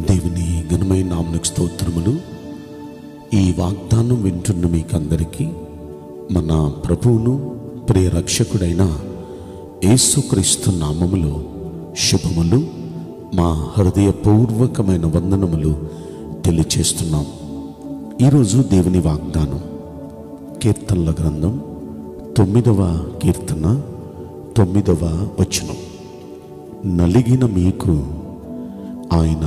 దేవుని ఘనమైన నామమునకు స్తోత్రములు. ఈ వాగ్దానం వింటున్న మీకందరికీ మన ప్రభువును ప్రియ రక్షకుడైన యేసుక్రీస్తు నామములో శుభములు, మా హృదయపూర్వకమైన వందనములు తెలియచేస్తున్నాం. ఈరోజు దేవుని వాగ్దానం కీర్తనల గ్రంథం 9వ కీర్తన 9వ వచనం. నలిగిన మీకు ఆయన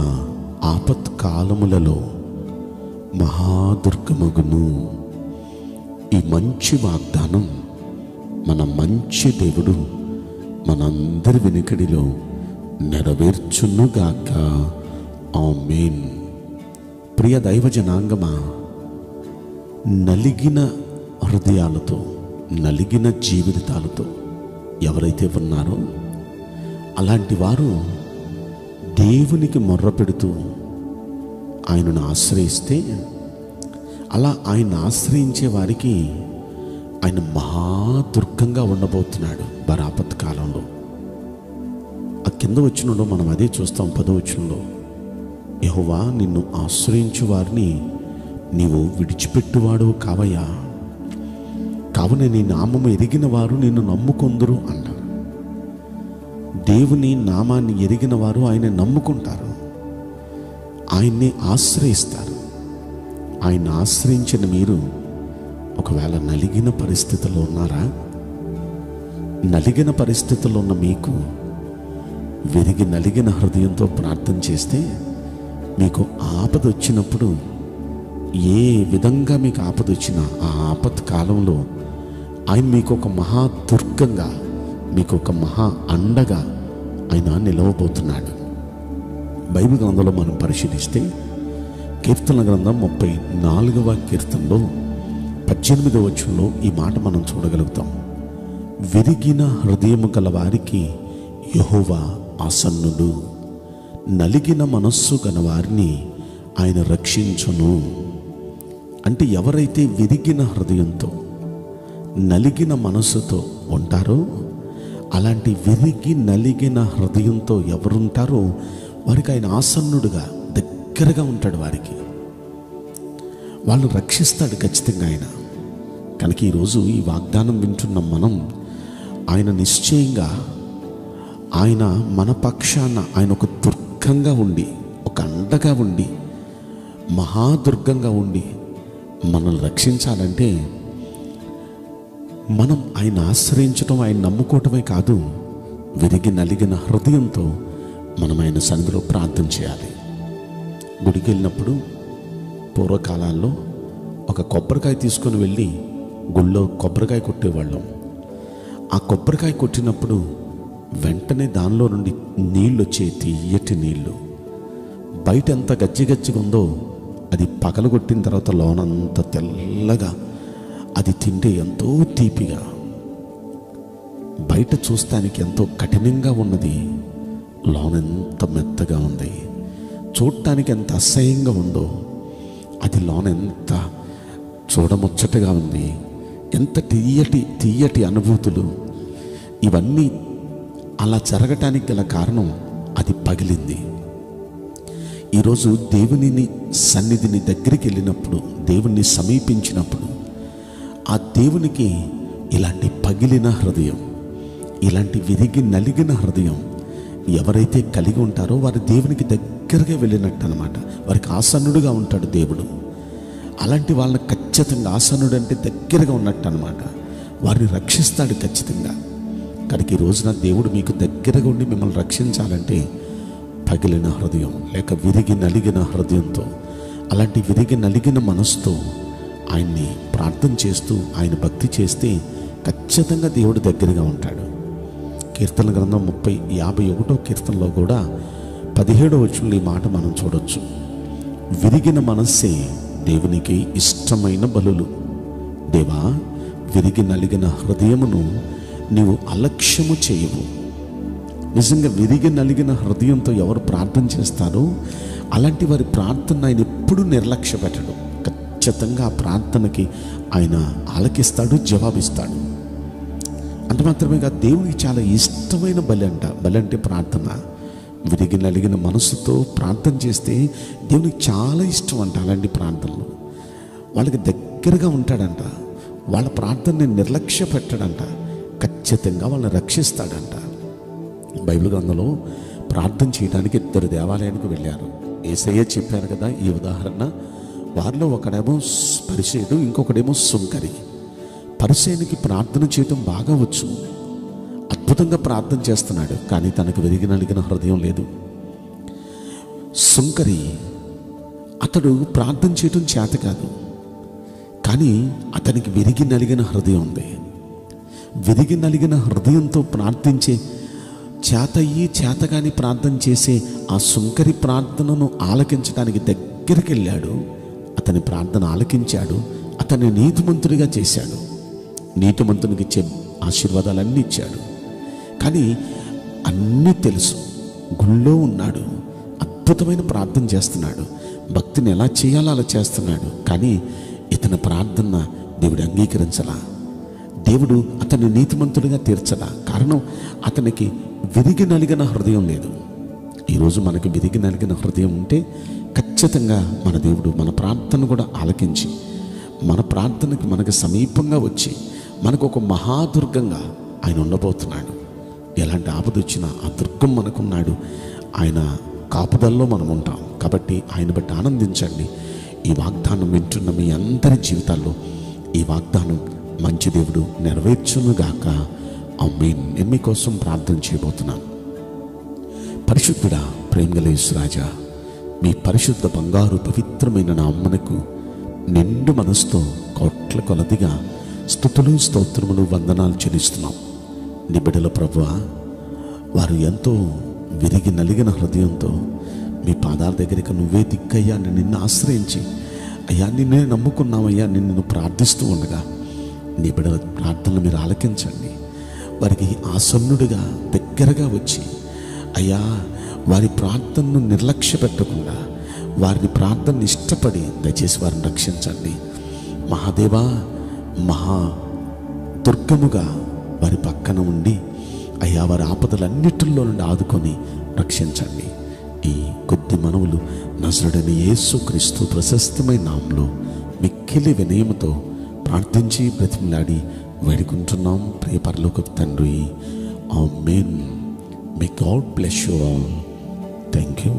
ఆపత్కాలములలో మహాదుర్గమగును. ఈ మంచి వాగ్దానం మన మంచి దేవుడు మనందరి వెనుకడిలో నెరవేర్చునుగాక. ఆమేన్. ప్రియ దైవ జనాంగమా, నలిగిన హృదయాలతో, నలిగిన జీవితాలతో ఎవరైతే ఉన్నారో అలాంటి వారు దేవునికి మొర్ర పెడుతూ ఆయనను ఆశ్రయిస్తే, అలా ఆయన ఆశ్రయించే వారికి ఆయన మహాదుర్గంగా ఉండబోతున్నాడు బరాపత్ కాలంలో. ఆ కింద వచనంలో మనం అదే చూస్తాం. 10వ వచనంలో, యెహోవా నిన్ను ఆశ్రయించు వారిని నీవు విడిచిపెట్టువాడు కావయ్యా, కావున నీ నామము ఎరిగిన వారు నిన్ను నమ్ముకొందురు అంటారు. దేవుని నామాన్ని ఎరిగిన వారు ఆయన నమ్ముకుంటారు, ఆయన్ని ఆశ్రయిస్తారు. ఆయన ఆశ్రయించిన మీరు ఒకవేళ నలిగిన పరిస్థితుల్లో ఉన్నారా? నలిగిన పరిస్థితుల్లో ఉన్న మీకు విరిగి నలిగిన హృదయంతో ప్రార్థన చేస్తే, మీకు ఆపద వచ్చినప్పుడు, ఏ విధంగా మీకు ఆపద వచ్చినా ఆ ఆపత్ కాలంలో ఆయన మీకు ఒక మహాదుర్గంగా, మీకు ఒక మహా అండగా ఆయన నిలవబోతున్నాడు. బైబిల్ గ్రంథంలో మనం పరిశీలిస్తే కీర్తన గ్రంథం 34వ కీర్తనలో 18వ వచనంలో ఈ మాట మనం చూడగలుగుతాం. విరిగిన హృదయము గల వారికి యెహోవా ఆసన్నుడు, నలిగిన మనస్సు గల వారిని ఆయన రక్షించును. అంటే ఎవరైతే విరిగిన హృదయంతో, నలిగిన మనస్సుతో ఉంటారో, అలాంటి విరిగి నలిగిన హృదయంతో ఎవరుంటారో వారికి ఆయన ఆసన్నుడుగా, దగ్గరగా ఉంటాడు. వారికి వాళ్ళు రక్షిస్తాడు ఖచ్చితంగా ఆయన. కనుక ఈరోజు ఈ వాగ్దానం వింటున్న మనం, ఆయన నిశ్చయంగా, ఆయన మన పక్షాన ఆయన ఒక దుర్గంగా ఉండి, ఒక అండగా ఉండి, మహాదుర్గంగా ఉండి మనల్ని రక్షించాలంటే మనం ఆయన ఆశ్రయించటం, ఆయన నమ్ముకోవటమే కాదు, విరిగి నలిగిన హృదయంతో మనం ఆయన సన్నిధిలో ప్రార్థన చేయాలి. గుడికి వెళ్ళినప్పుడు పూర్వకాలాల్లో ఒక కొబ్బరికాయ తీసుకొని వెళ్ళి గుళ్ళో కొబ్బరికాయ కొట్టేవాళ్ళం. ఆ కొబ్బరికాయ కొట్టినప్పుడు వెంటనే దానిలో నుండి నీళ్ళు వచ్చే, తీయటి నీళ్ళు. బయట ఎంత గజ్జిగజ్జిగా ఉందో అది పగలగొట్టిన తర్వాత లోనంత తెల్లగా, అది తింటే ఎంతో తీపిగా, బయట చూస్తానికి ఎంతో కఠినంగా ఉన్నది, లోనెంత మెత్తగా ఉంది. చూడటానికి ఎంత అసహ్యంగా ఉందో అది లోనెంత చూడముచ్చటగా ఉంది. ఎంత తీయటి తీయటి అనుభూతులు. ఇవన్నీ అలా జరగటానికి గల కారణం అది పగిలింది. ఈరోజు దేవుని సన్నిధిని దగ్గరికి వెళ్ళినప్పుడు, దేవుణ్ణి సమీపించినప్పుడు, ఆ దేవునికి ఇలాంటి పగిలిన హృదయం, ఇలాంటి విరిగి నలిగిన హృదయం ఎవరైతే కలిగి ఉంటారో వారు దేవునికి దగ్గరగా వెళ్ళినట్టు అన్నమాట. వారికి ఆసన్నుడుగా ఉంటాడు దేవుడు. అలాంటి వాళ్ళని ఖచ్చితంగా, ఆసన్నుడు అంటే దగ్గరగా ఉన్నట్టు అన్నమాట, వారిని రక్షిస్తాడు ఖచ్చితంగా. కనుక ఈ రోజున దేవుడు మీకు దగ్గరగా ఉండి మిమ్మల్ని రక్షించాలంటే పగిలిన హృదయం లేక విరిగి నలిగిన హృదయంతో, అలాంటి విరిగి నలిగిన మనసుతో ఆయన్ని ప్రార్థన చేస్తూ, ఆయన భక్తి చేస్తే ఖచ్చితంగా దేవుడు దగ్గరగా ఉంటాడు. కీర్తన గ్రంథం 51వ కీర్తనలో కూడా 17వ వచనంలో ఈ మాట మనం చూడొచ్చు. విరిగిన మనస్సే దేవునికి ఇష్టమైన బలులు. దేవా, విరిగి నలిగిన హృదయమును నీవు అలక్ష్యము చేయవు. నిజంగా విరిగి నలిగిన హృదయంతో ఎవరు ప్రార్థన చేస్తారో అలాంటి వారి ప్రార్థన ఆయన ఎప్పుడూ నిర్లక్ష్య పెట్టడు. ఖచ్చితంగా ఆ ప్రార్థనకి ఆయన ఆలకిస్తాడు, జవాబిస్తాడు. అంత మాత్రమే కాదు, దేవునికి చాలా ఇష్టమైన బలి అంటే ప్రార్థన. విరిగి నలిగిన మనసుతో ప్రార్థన చేస్తే దేవునికి చాలా ఇష్టం అంట. అలాంటి ప్రార్థనలు వాళ్ళకి దగ్గరగా ఉంటాడంట. వాళ్ళ ప్రార్థనని నిర్లక్ష్య పెట్టాడంట. ఖచ్చితంగా వాళ్ళని రక్షిస్తాడంట. బైబిల్ గ్రంథంలో ప్రార్థన చేయడానికి 2 దేవాలయానికి వెళ్ళారు. యేసయ్య చెప్పారు కదా ఈ ఉదాహరణ. వారిలో ఒకడేమో పరిసేయుడు, ఇంకొకడేమో సుంకరి. పరిసేయునికి ప్రార్థన చేయటం బాగా వచ్చు, అద్భుతంగా ప్రార్థన చేస్తున్నాడు, కానీ తనకు విరిగి నలిగిన హృదయం లేదు. సుంకరి అతడు ప్రార్థన చేయటం చేత కాదు, కానీ అతనికి విరిగి నలిగిన హృదయం ఉంది. విరిగి నలిగిన హృదయంతో ప్రార్థించే చేతగాని ప్రార్థన చేసే ఆ సుంకరి ప్రార్థనను ఆలకించడానికి దగ్గరికి వెళ్ళాడు. అతని ప్రార్థన ఆలకించాడు, అతన్ని నీతిమంతుడిగా చేశాడు, నీతిమంతునికి ఇచ్చే ఆశీర్వాదాలన్నీ ఇచ్చాడు. కానీ అన్నీ తెలుసు, గుళ్ళో ఉన్నాడు, అద్భుతమైన ప్రార్థన చేస్తున్నాడు, భక్తిని ఎలా చేయాలో అలా చేస్తున్నాడు, కానీ ఇతని ప్రార్థన దేవుడు అంగీకరించలా. దేవుడు అతన్ని నీతిమంతుడిగా తీర్చలా. కారణం అతనికి విరిగి నలిగిన హృదయం లేదు. ఈరోజు మనకి విరిగి నలిగిన హృదయం ఉంటే ఖచ్చితంగా మన దేవుడు మన ప్రార్థన కూడా ఆలకించి మన ప్రార్థనకి మనకు సమీపంగా వచ్చి మనకు ఒక మహాదుర్గంగా ఆయన ఉండబోతున్నాడు. ఎలాంటి ఆపద వచ్చినా ఆ దుర్గం మనకున్నాడు. ఆయన కాపుదల్లో మనం ఉంటాం. కాబట్టి ఆయన బట్టి ఆనందించండి. ఈ వాగ్దానం వింటున్న మీ అందరి జీవితాల్లో ఈ వాగ్దానం మంచి దేవుడు నెరవేర్చునుగాక. ఆమేన్. నేను మీకోసం ప్రార్థన చేయబోతున్నాను. పరిశుద్ధుడా, ప్రేమగల యేసురాజా, మీ పరిశుద్ధ బంగారు పవిత్రమైన నామమునకు నిండు మనసుతో కోట్ల కొలదిగా స్తుతులు స్తోత్రములు వందనాలు చెల్లిస్తున్నాం. నీ బిడ్డల ప్రభువా, వారు ఎంతో విరిగి నలిగిన హృదయంతో మీ పాదాల దగ్గరికి నువ్వే దిక్కయ్యా నిన్ను ఆశ్రయించి అయ్యా నిన్నే నమ్ముకున్నామయ్యా నిన్ను ప్రార్థిస్తూ ఉండగా నీ బిడ్డల ప్రార్థనలు మీరు ఆలకించండి. వారికి ఆసన్నుడిగా దగ్గరగా వచ్చి అయ్యా వారి ప్రార్థనను నిర్లక్ష్య పెట్టకుండా వారిని ప్రార్థనను ఇష్టపడి దయచేసి వారిని రక్షించండి. మహాదేవా, మహా దుర్గముగా వారి పక్కన ఉండి అయ్యా వారి ఆపదలన్నిటిలో నుండి ఆదుకొని రక్షించండి. ఈ కొద్ది మనవులు నజరుడైన యేసుక్రీస్తు ప్రశస్తమైన నామములో మిక్కిలి వినయముతో ప్రార్థించి బ్రతిమలాడి వేడుకుంటున్నాం ప్రియ పరలోకపు తండ్రి. ఆమేన్. May God bless you all. Thank you.